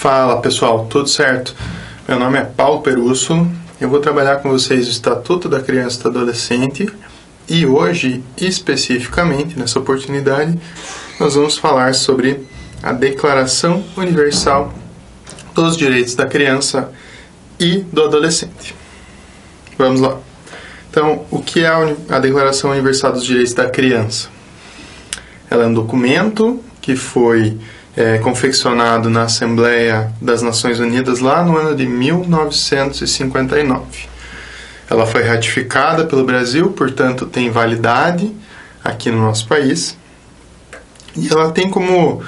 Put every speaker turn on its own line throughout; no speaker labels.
Fala pessoal, tudo certo? Meu nome é Paulo Perusso, eu vou trabalhar com vocês o Estatuto da Criança e do Adolescente e hoje, especificamente, nessa oportunidade, nós vamos falar sobre a Declaração Universal dos Direitos da Criança e do Adolescente. Vamos lá. Então, o que é a Declaração Universal dos Direitos da Criança? Ela é um documento que foi confeccionado na Assembleia das Nações Unidas lá no ano de 1959. Ela foi ratificada pelo Brasil, portanto tem validade aqui no nosso país. E ela tem como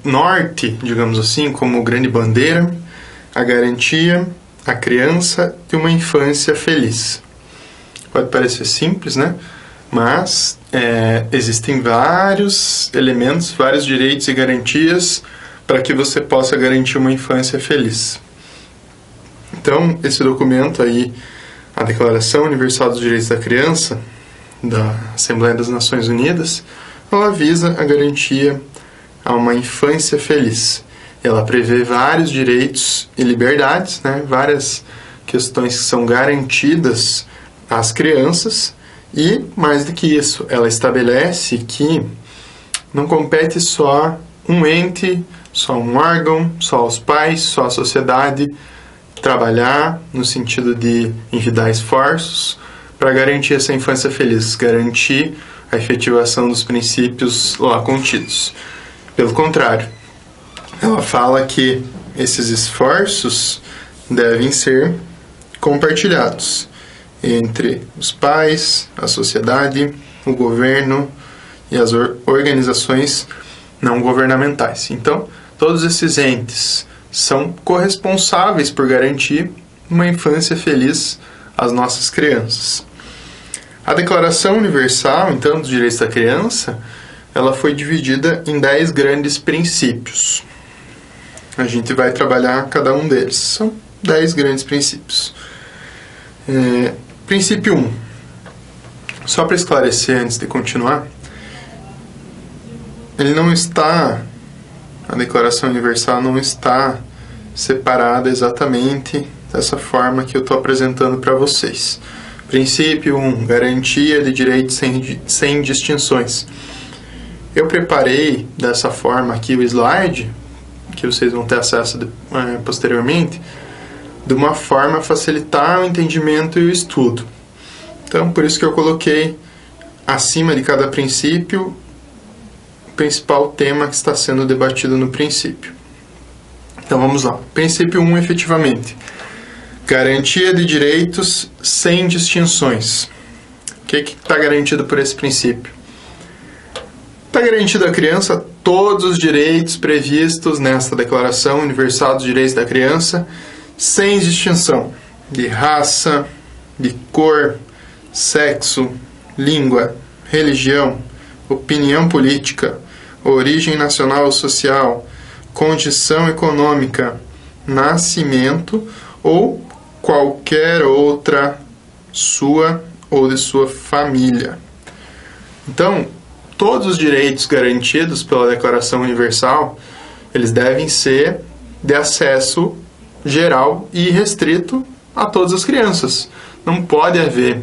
norte, digamos assim, como grande bandeira, a garantia à criança de uma infância feliz. Pode parecer simples, né? Mas existem vários elementos, vários direitos e garantias para que você possa garantir uma infância feliz. Então, esse documento aí, a Declaração Universal dos Direitos da Criança, da Assembleia das Nações Unidas, ela visa a garantia a uma infância feliz. Ela prevê vários direitos e liberdades, né? Várias questões que são garantidas às crianças. E, mais do que isso, ela estabelece que não compete só um ente, só um órgão, só os pais, só a sociedade trabalhar no sentido de envidar esforços para garantir essa infância feliz, garantir a efetivação dos princípios lá contidos. Pelo contrário, ela fala que esses esforços devem ser compartilhados entre os pais, a sociedade, o governo e as organizações não governamentais. Então, todos esses entes são corresponsáveis por garantir uma infância feliz às nossas crianças. A Declaração Universal, então, dos Direitos da Criança, ela foi dividida em 10 grandes princípios. A gente vai trabalhar cada um deles. São 10 grandes princípios. Princípio 1. Só para esclarecer antes de continuar, a Declaração Universal não está separada exatamente dessa forma que eu estou apresentando para vocês. Princípio 1. Garantia de direitos sem distinções. Eu preparei dessa forma aqui o slide, que vocês vão ter acesso posteriormente, de uma forma a facilitar o entendimento e o estudo. Então, por isso que eu coloquei acima de cada princípio o principal tema que está sendo debatido no princípio. Então, vamos lá. Princípio 1, efetivamente. Garantia de direitos sem distinções. O que está garantido por esse princípio? Está garantido à criança todos os direitos previstos nesta Declaração Universal dos Direitos da Criança, sem distinção de raça, de cor, sexo, língua, religião, opinião política, origem nacional ou social, condição econômica, nascimento ou qualquer outra sua ou de sua família. Então, todos os direitos garantidos pela Declaração Universal, eles devem ser de acesso geral e restrito a todas as crianças. Não pode haver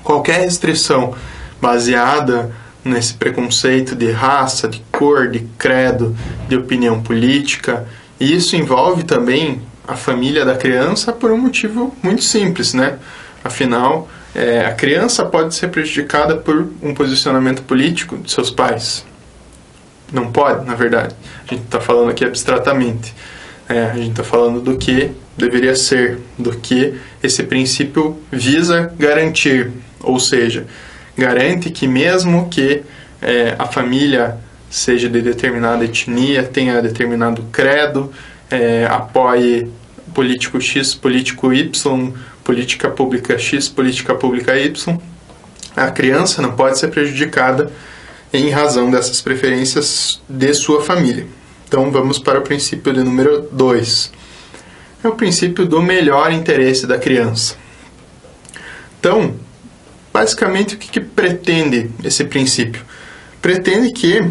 qualquer restrição baseada nesse preconceito de raça, de cor, de credo, de opinião política. E isso envolve também a família da criança por um motivo muito simples, né? Afinal, a criança pode ser prejudicada por um posicionamento político de seus pais. Não pode, na verdade. A gente está falando aqui abstratamente. A gente está falando do que deveria ser, do que esse princípio visa garantir. Ou seja, garante que mesmo que a família seja de determinada etnia, tenha determinado credo, apoie político X, político Y, política pública X, política pública Y, a criança não pode ser prejudicada em razão dessas preferências de sua família. Então vamos para o princípio de número 2. É o princípio do melhor interesse da criança. Então, basicamente o que pretende esse princípio? Pretende que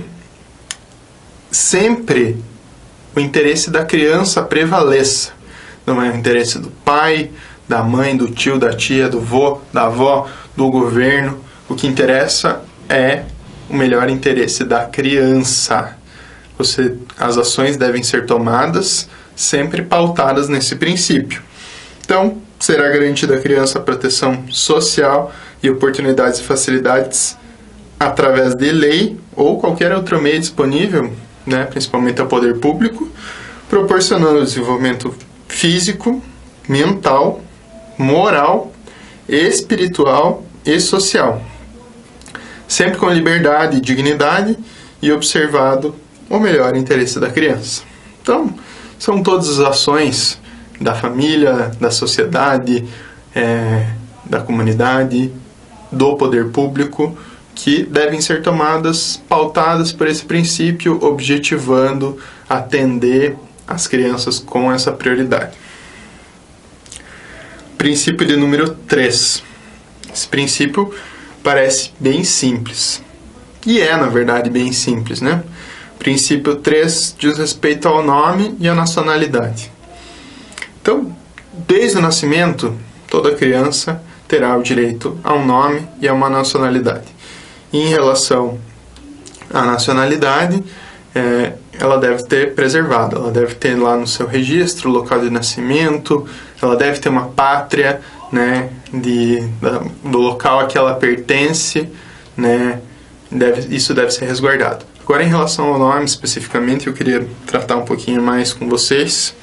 sempre o interesse da criança prevaleça. Não é o interesse do pai, da mãe, do tio, da tia, do vô, da avó, do governo. O que interessa é o melhor interesse da criança. As ações devem ser tomadas sempre pautadas nesse princípio. Então, será garantida à criança a proteção social e oportunidades e facilidades através de lei ou qualquer outro meio disponível, né, principalmente ao poder público, proporcionando o desenvolvimento físico, mental, moral, espiritual e social, sempre com liberdade e dignidade e observado o melhor interesse da criança. Então, são todas as ações da família, da sociedade, da comunidade, do poder público, que devem ser tomadas, pautadas por esse princípio, objetivando atender as crianças com essa prioridade. Princípio de número 3. Esse princípio parece bem simples. E é, na verdade, bem simples, né? Princípio 3 diz respeito ao nome e à nacionalidade. Então, desde o nascimento, toda criança terá o direito a um nome e a uma nacionalidade. E em relação à nacionalidade, ela deve ter preservado, ela deve ter lá no seu registro o local de nascimento, ela deve ter uma pátria, né, do local a que ela pertence, né, isso deve ser resguardado. Agora, em relação ao nome especificamente, eu queria tratar um pouquinho mais com vocês,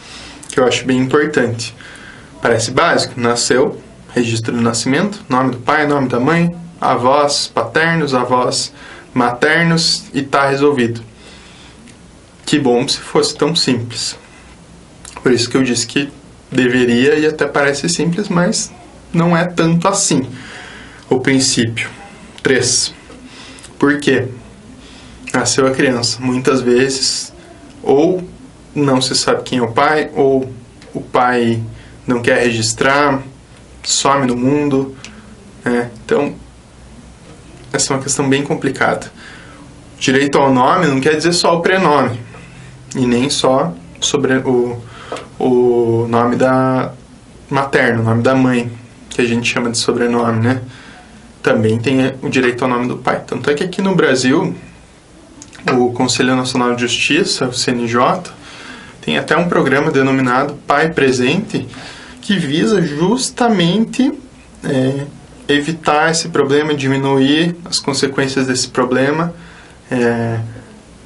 que eu acho bem importante. Parece básico, nasceu, registro do nascimento, nome do pai, nome da mãe, avós paternos, avós maternos, e está resolvido. Que bom se fosse tão simples. Por isso que eu disse que deveria, e até parece simples, mas não é tanto assim. O princípio 3. Por quê? Nasceu a criança. Muitas vezes, ou não se sabe quem é o pai, ou o pai não quer registrar, some do mundo, né? Então, essa é uma questão bem complicada. Direito ao nome não quer dizer só o prenome, e nem só sobre o nome da materno, o nome da mãe, que a gente chama de sobrenome, né? Também tem o direito ao nome do pai. Tanto é que aqui no Brasil, o Conselho Nacional de Justiça, o CNJ, tem até um programa denominado Pai Presente, que visa justamente evitar esse problema, diminuir as consequências desse problema,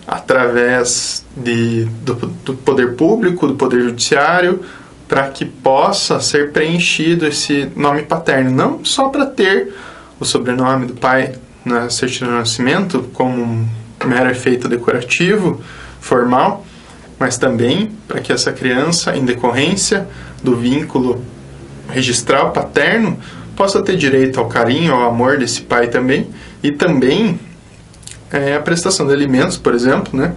através do poder público, do poder judiciário, para que possa ser preenchido esse nome paterno, não só para ter o sobrenome do pai na certidão de nascimento como um mero efeito decorativo, formal, mas também para que essa criança, em decorrência do vínculo registral paterno, possa ter direito ao carinho, ao amor desse pai também, e também a prestação de alimentos, por exemplo, né?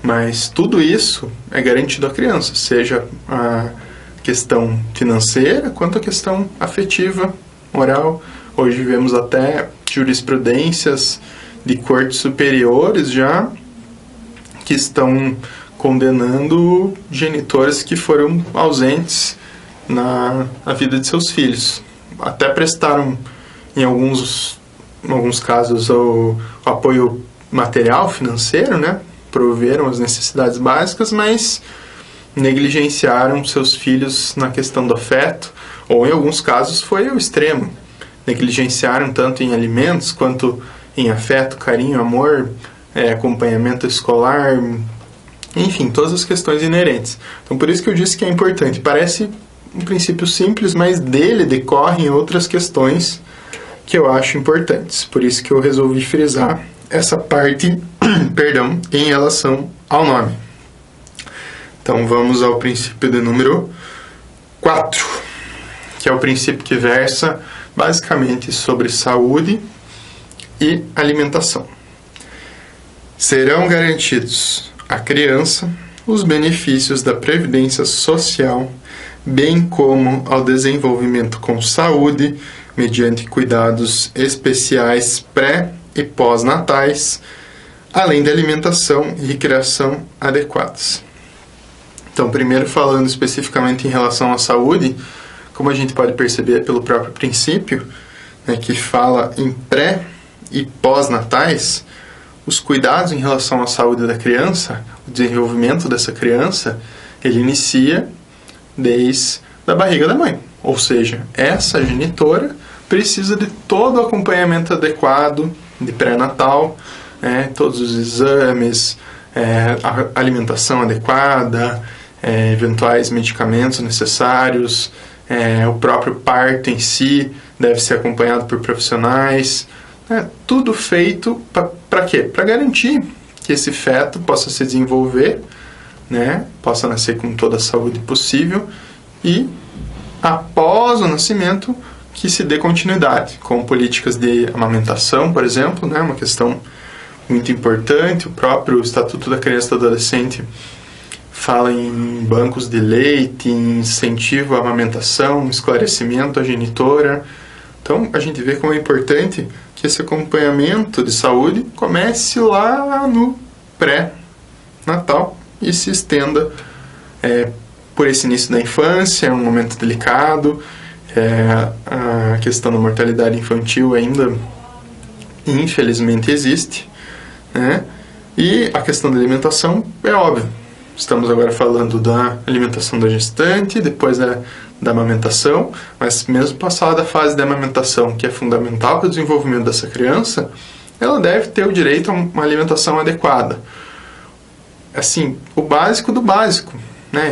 Mas tudo isso é garantido à criança, seja a questão financeira quanto a questão afetiva, moral. Hoje vemos até jurisprudências de cortes superiores já que estão condenando genitores que foram ausentes na vida de seus filhos. Até prestaram, em alguns casos, o apoio material, financeiro, né? Proveram as necessidades básicas, mas negligenciaram seus filhos na questão do afeto, ou em alguns casos foi ao extremo. Negligenciaram tanto em alimentos quanto em afeto, carinho, amor, acompanhamento escolar, enfim, todas as questões inerentes. Então, por isso que eu disse que é importante. Parece um princípio simples, mas dele decorrem outras questões que eu acho importantes. Por isso que eu resolvi frisar essa parte, perdão, em relação ao nome. Então, vamos ao princípio de número 4, que é o princípio que versa basicamente sobre saúde e alimentação. Serão garantidos à criança os benefícios da previdência social, bem como ao desenvolvimento com saúde, mediante cuidados especiais pré- e pós-natais, além de alimentação e recreação adequadas. Então, primeiro falando especificamente em relação à saúde, como a gente pode perceber pelo próprio princípio, né, que fala em pré e pós-natais, os cuidados em relação à saúde da criança, o desenvolvimento dessa criança, ele inicia desde a barriga da mãe. Ou seja, essa genitora precisa de todo o acompanhamento adequado de pré-natal, todos os exames, a alimentação adequada, eventuais medicamentos necessários, o próprio parto em si deve ser acompanhado por profissionais, tudo feito para quê? Para garantir que esse feto possa se desenvolver, possa nascer com toda a saúde possível e, após o nascimento, que se dê continuidade, com políticas de amamentação, por exemplo, uma questão muito importante. O próprio Estatuto da Criança e do Adolescente fala em bancos de leite, em incentivo à amamentação, esclarecimento à genitora. Então, a gente vê como é importante que esse acompanhamento de saúde comece lá no pré-natal e se estenda por esse início da infância. É um momento delicado, a questão da mortalidade infantil ainda, infelizmente, existe, e a questão da alimentação é óbvia. Estamos agora falando da alimentação da gestante, depois da amamentação, mas mesmo passada a fase da amamentação, que é fundamental para o desenvolvimento dessa criança, ela deve ter o direito a uma alimentação adequada. Assim, o básico do básico,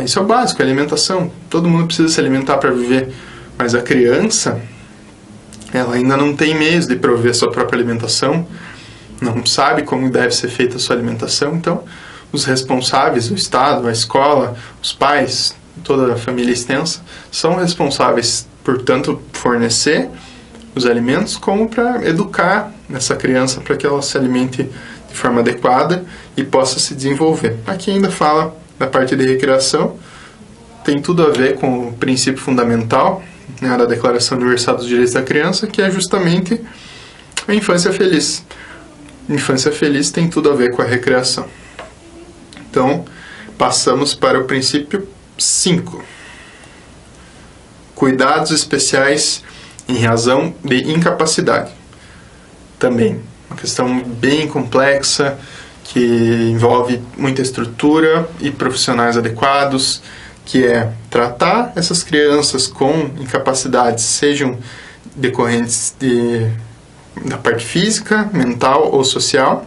Isso é o básico, a alimentação. Todo mundo precisa se alimentar para viver, mas a criança, ela ainda não tem meios de prover sua própria alimentação, não sabe como deve ser feita a sua alimentação. Então, os responsáveis, o Estado, a escola, os pais, toda a família extensa, são responsáveis por tanto fornecer os alimentos como para educar essa criança para que ela se alimente de forma adequada e possa se desenvolver. Aqui ainda fala da parte de recreação, tem tudo a ver com o princípio fundamental da Declaração Universal dos Direitos da Criança, que é justamente a infância feliz. Infância feliz tem tudo a ver com a recreação. Então, passamos para o princípio 5. Cuidados especiais em razão de incapacidade. Também uma questão bem complexa, que envolve muita estrutura e profissionais adequados, que é tratar essas crianças com incapacidades, sejam decorrentes da parte física, mental ou social,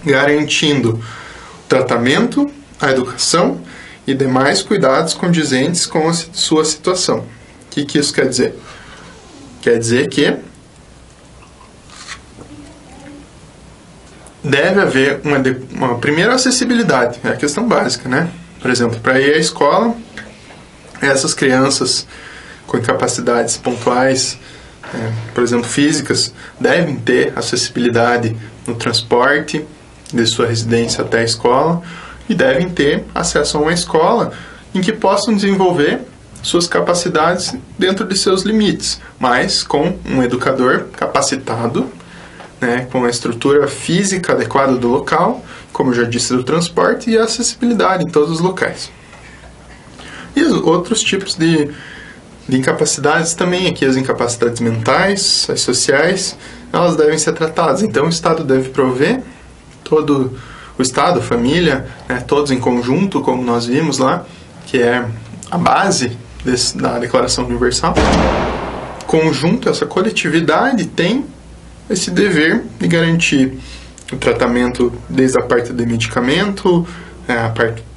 garantindo tratamento, a educação e demais cuidados condizentes com a sua situação. O que isso quer dizer? Quer dizer que deve haver uma primeira acessibilidade, é a questão básica, Por exemplo, para ir à escola, essas crianças com incapacidades pontuais, por exemplo, físicas, devem ter acessibilidade no transporte de sua residência até a escola e devem ter acesso a uma escola em que possam desenvolver suas capacidades dentro de seus limites, mas com um educador capacitado, com a estrutura física adequada do local, como eu já disse, do transporte e a acessibilidade em todos os locais. E os outros tipos de incapacidades também, aqui as incapacidades mentais, as sociais, elas devem ser tratadas. Então o Estado deve prover, todo o Estado, a família, todos em conjunto, como nós vimos lá, que é a base da Declaração Universal. Conjunto, essa coletividade tem esse dever de garantir o tratamento desde a parte de medicamento,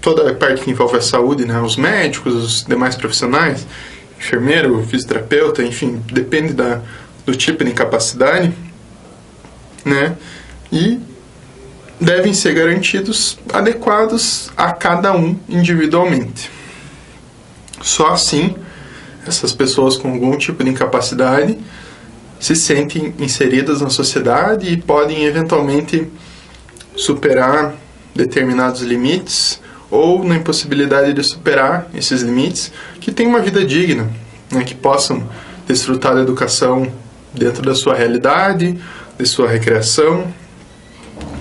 toda a parte que envolve a saúde, os médicos, os demais profissionais, enfermeiro, fisioterapeuta, enfim, depende do tipo de incapacidade, e devem ser garantidos adequados a cada um individualmente. Só assim, essas pessoas com algum tipo de incapacidade se sentem inseridas na sociedade e podem eventualmente superar determinados limites ou na impossibilidade de superar esses limites, que tenham uma vida digna, que possam desfrutar da educação dentro da sua realidade, de sua recreação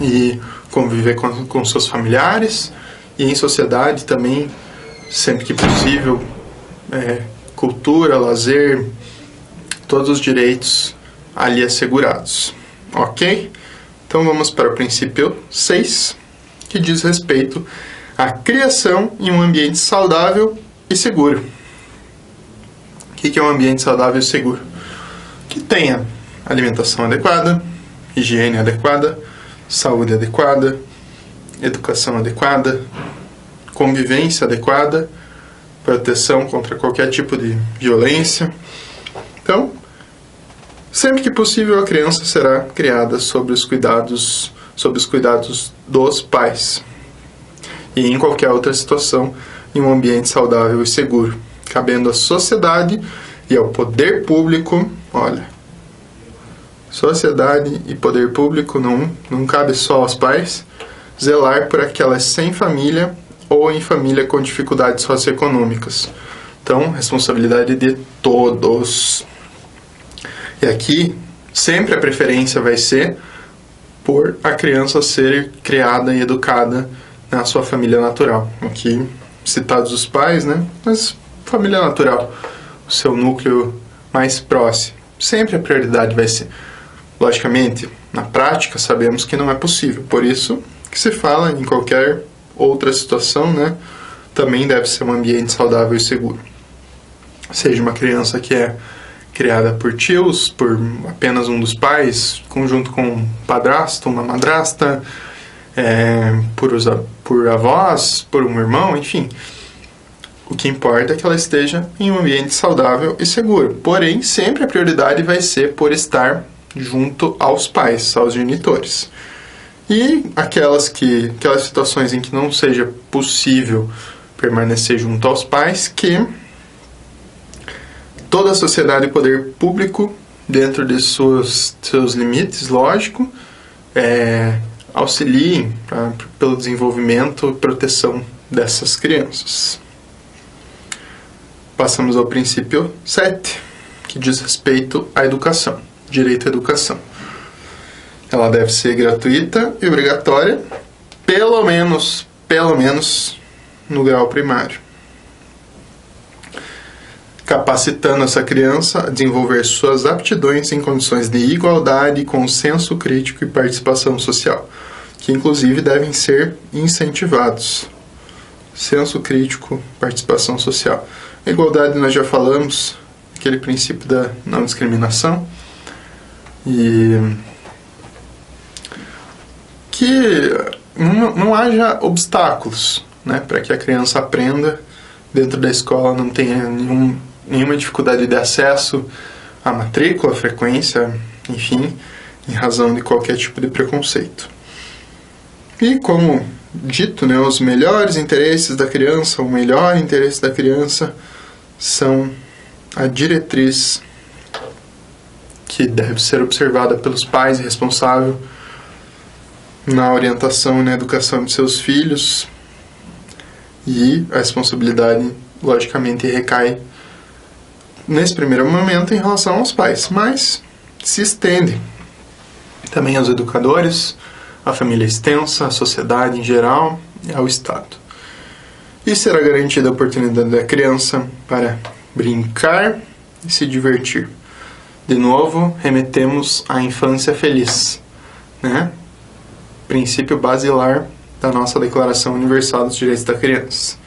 e conviver com seus familiares e em sociedade também, sempre que possível, cultura, lazer, todos os direitos ali assegurados. Ok? Então vamos para o princípio 6, que diz respeito à criação em um ambiente saudável e seguro. O que é um ambiente saudável e seguro? Que tenha alimentação adequada, higiene adequada, saúde adequada, educação adequada, convivência adequada, proteção contra qualquer tipo de violência. Então, sempre que possível, a criança será criada sob os cuidados dos pais. E em qualquer outra situação, em um ambiente saudável e seguro, cabendo à sociedade e ao poder público. Olha, sociedade e poder público não cabe só aos pais, zelar por aquelas sem família ou em família com dificuldades socioeconômicas. Então, responsabilidade de todos. E aqui, sempre a preferência vai ser por a criança ser criada e educada na sua família natural. Aqui, citados os pais, né? Mas família natural, o seu núcleo mais próximo. Sempre a prioridade vai ser. Logicamente, na prática, sabemos que não é possível. Por isso que se fala em qualquer outra situação, né? Também deve ser um ambiente saudável e seguro. Seja uma criança que é criada por tios, por apenas um dos pais, conjunto com um padrasto, uma madrasta, por avós, por um irmão, enfim. O que importa é que ela esteja em um ambiente saudável e seguro. Porém, sempre a prioridade vai ser por estar junto aos pais, aos genitores. E aquelas situações em que não seja possível permanecer junto aos pais, que toda a sociedade e poder público, dentro de seus limites, lógico, auxiliem pelo desenvolvimento e proteção dessas crianças. Passamos ao princípio 7, que diz respeito à educação, direito à educação. Ela deve ser gratuita e obrigatória, pelo menos no grau primário, capacitando essa criança a desenvolver suas aptidões em condições de igualdade, consenso crítico e participação social, que inclusive devem ser incentivados. Senso crítico, participação social. A igualdade nós já falamos, aquele princípio da não discriminação, e que não haja obstáculos, né, para que a criança aprenda dentro da escola, não tenha nenhuma dificuldade de acesso à matrícula, à frequência, enfim, em razão de qualquer tipo de preconceito. E como dito, né, os melhores interesses da criança, o melhor interesse da criança são a diretriz que deve ser observada pelos pais responsáveis na orientação e na educação de seus filhos, e a responsabilidade, logicamente, recai nesse primeiro momento em relação aos pais, mas se estende também aos educadores, à família extensa, à sociedade em geral e ao Estado. E será garantida a oportunidade da criança para brincar e se divertir. De novo, remetemos à infância feliz, né? Princípio basilar da nossa Declaração Universal dos Direitos da Criança.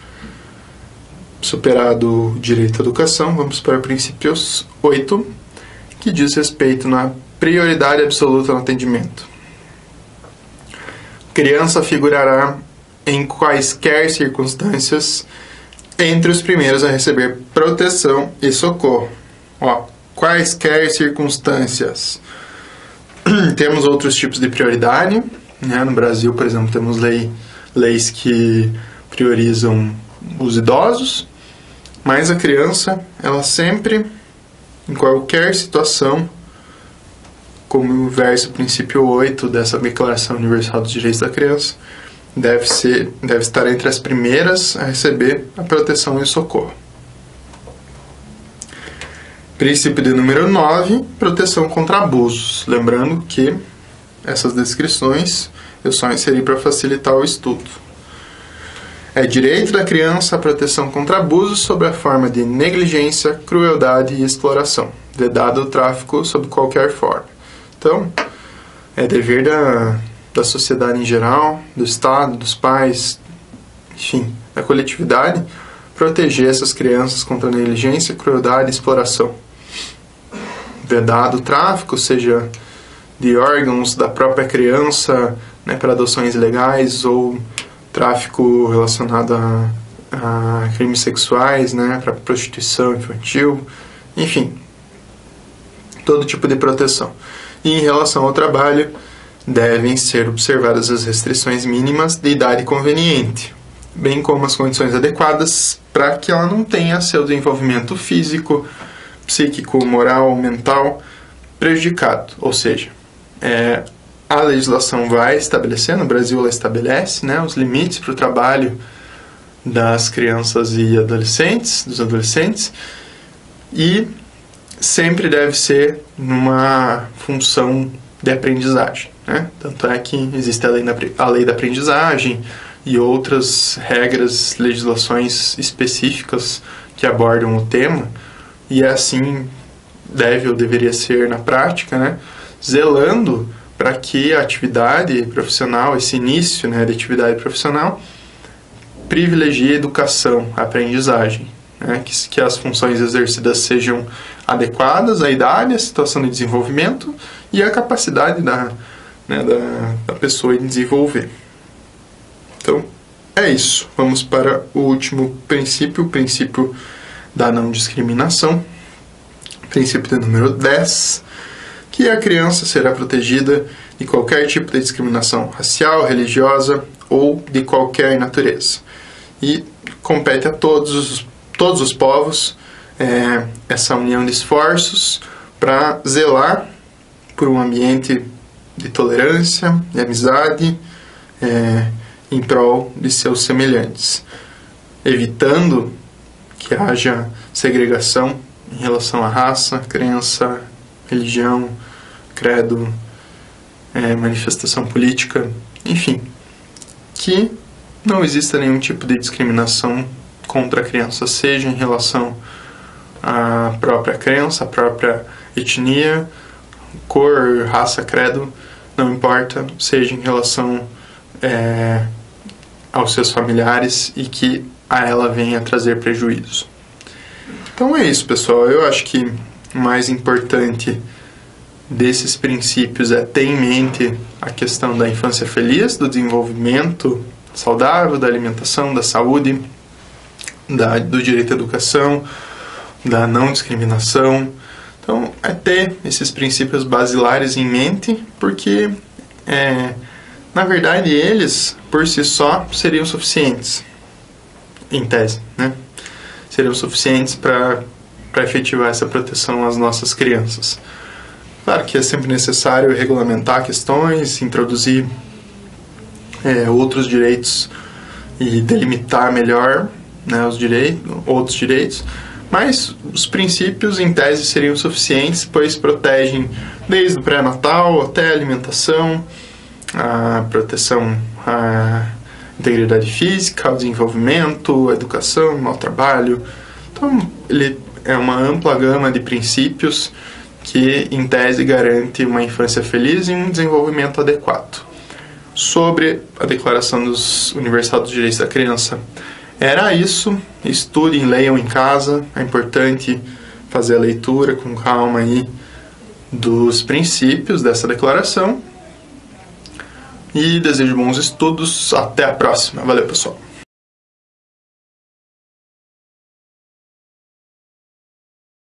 Superado o direito à educação, vamos para o princípio 8, que diz respeito na prioridade absoluta no atendimento. Criança figurará em quaisquer circunstâncias entre os primeiros a receber proteção e socorro. Quaisquer circunstâncias. Temos outros tipos de prioridade, né? No Brasil, por exemplo, temos leis que priorizam os idosos, mas a criança, ela sempre, em qualquer situação, como versa o princípio 8 dessa Declaração Universal dos Direitos da Criança, deve estar entre as primeiras a receber a proteção e o socorro. Princípio de número 9, proteção contra abusos. Lembrando que essas descrições eu só inseri para facilitar o estudo. É direito da criança a proteção contra abusos sob a forma de negligência, crueldade e exploração, vedado o tráfico sob qualquer forma. Então, é dever da sociedade em geral, do Estado, dos pais, enfim, da coletividade, proteger essas crianças contra negligência, crueldade e exploração. Vedado o tráfico, seja de órgãos da própria criança, né, para adoções ilegais, ou tráfico relacionado a crimes sexuais, né, para prostituição infantil, enfim, todo tipo de proteção. E em relação ao trabalho, devem ser observadas as restrições mínimas de idade conveniente, bem como as condições adequadas para que ela não tenha seu desenvolvimento físico, psíquico, moral, mental prejudicado. Ou seja, a legislação vai estabelecer, no Brasil ela estabelece, né, os limites para o trabalho das crianças e adolescentes, dos adolescentes, e sempre deve ser numa função de aprendizagem, né? Tanto é que existe a lei da aprendizagem e outras regras, legislações específicas que abordam o tema, e assim deve ou deveria ser na prática, né? Zelando para que a atividade profissional, esse início, né, de atividade profissional, privilegie a educação, a aprendizagem, né, que as funções exercidas sejam adequadas à idade, à situação de desenvolvimento e à capacidade da pessoa em desenvolver. Então, é isso. Vamos para o último princípio, o princípio da não discriminação, princípio de número 10, que a criança será protegida de qualquer tipo de discriminação racial, religiosa ou de qualquer natureza. E compete a todos os povos essa união de esforços para zelar por um ambiente de tolerância, de amizade, em prol de seus semelhantes, evitando que haja segregação em relação à raça, crença, religião, credo, manifestação política, enfim, que não exista nenhum tipo de discriminação contra a criança, seja em relação à própria crença, à própria etnia, cor, raça, credo, não importa, seja em relação aos seus familiares e que a ela venha trazer prejuízo. Então é isso, pessoal. Eu acho que o mais importante desses princípios é ter em mente a questão da infância feliz, do desenvolvimento saudável, da alimentação, da saúde, do direito à educação, da não discriminação. Então, é ter esses princípios basilares em mente, porque, na verdade, eles, por si só, seriam suficientes, em tese, né? Seriam suficientes para efetivar essa proteção às nossas crianças. Claro que é sempre necessário regulamentar questões, introduzir outros direitos e delimitar melhor, né, outros direitos, mas os princípios em tese seriam suficientes, pois protegem desde o pré-natal até a alimentação, a proteção à integridade física, ao desenvolvimento, à educação, ao trabalho. Então, ele é uma ampla gama de princípios que, em tese, garante uma infância feliz e um desenvolvimento adequado. Sobre a Declaração Universal dos Direitos da Criança, era isso. Estudem, leiam em casa. É importante fazer a leitura com calma aí dos princípios dessa declaração. E desejo bons estudos. Até a próxima. Valeu, pessoal.